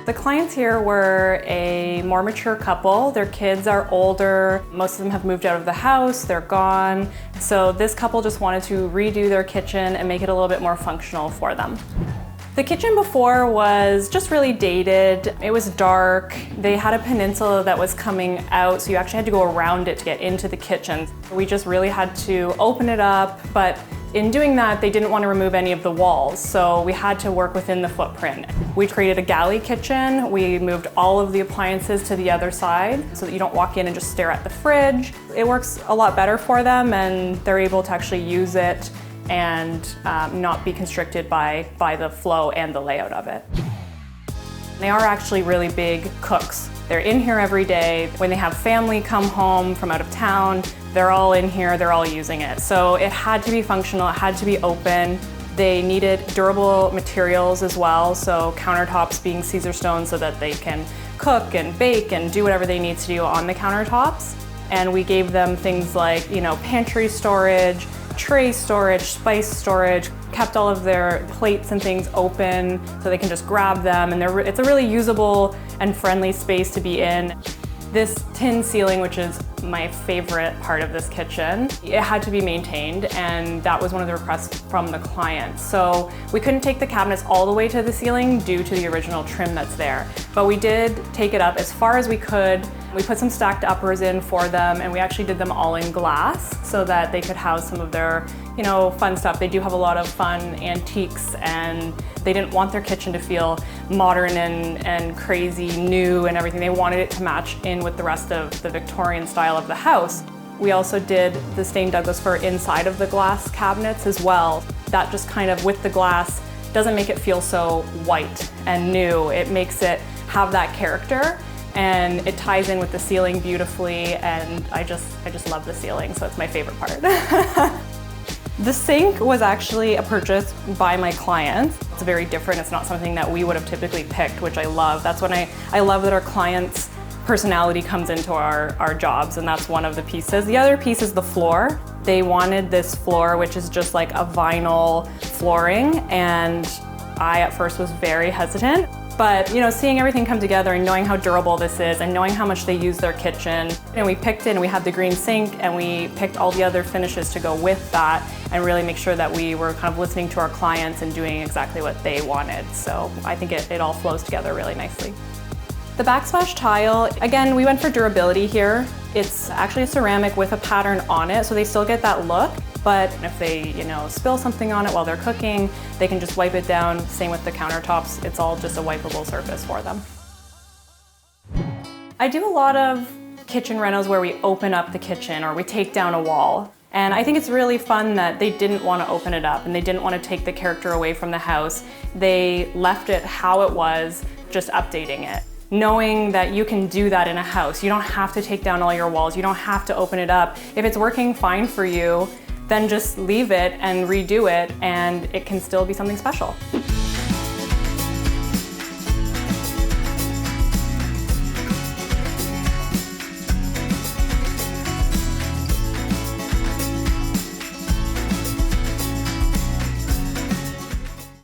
The clients here were a more mature couple. Their kids are older. Most of them have moved out of the house, they're gone. So this couple just wanted to redo their kitchen and make it a little bit more functional for them. The kitchen before was just really dated. It was dark. They had a peninsula that was coming out, so you actually had to go around it to get into the kitchen. We just really had to open it up, but in doing that, they didn't want to remove any of the walls, so we had to work within the footprint. We created a galley kitchen. We moved all of the appliances to the other side so that you don't walk in and just stare at the fridge. It works a lot better for them, and they're able to actually use it and not be constricted by the flow and the layout of it. They are actually really big cooks. They're in here every day. When they have family come home from out of town, they're all in here, they're all using it. So it had to be functional, it had to be open. They needed durable materials as well, so countertops being Caesarstone so that they can cook and bake and do whatever they need to do on the countertops. And we gave them things like, pantry storage, tray storage, spice storage, kept all of their plates and things open so they can just grab them, and it's a really usable and friendly space to be in. This tin ceiling, which is my favorite part of this kitchen, it had to be maintained, and that was one of the requests from the client. So we couldn't take the cabinets all the way to the ceiling due to the original trim that's there, but we did take it up as far as we could. We put some stacked uppers in for them, and we actually did them all in glass so that they could house some of their, fun stuff. They do have a lot of fun antiques, and they didn't want their kitchen to feel modern and crazy new and everything. They wanted it to match in with the rest of the Victorian style of the house. We also did the stained Douglas fir inside of the glass cabinets as well. That just kind of, with the glass, doesn't make it feel so white and new. It makes it have that character, and it ties in with the ceiling beautifully, and I just love the ceiling, so it's my favorite part. The sink was actually a purchase by my clients. It's very different. It's not something that we would have typically picked, which I love. That's when I love that our clients' personality comes into our jobs, and that's one of the pieces. The other piece is the floor. They wanted this floor, which is just like a vinyl flooring, and I at first was very hesitant. But seeing everything come together and knowing how durable this is and knowing how much they use their kitchen, and we picked it, and we had the green sink, and we picked all the other finishes to go with that and really make sure that we were kind of listening to our clients and doing exactly what they wanted. So I think it all flows together really nicely. The backsplash tile, again, we went for durability here. It's actually a ceramic with a pattern on it, so they still get that look. But if they, spill something on it while they're cooking, they can just wipe it down. Same with the countertops. It's all just a wipeable surface for them. I do a lot of kitchen renos where we open up the kitchen or we take down a wall. And I think it's really fun that they didn't want to open it up and they didn't want to take the character away from the house. They left it how it was, just updating it. Knowing that you can do that in a house. You don't have to take down all your walls. You don't have to open it up. If it's working fine for you, then just leave it and redo it, and it can still be something special.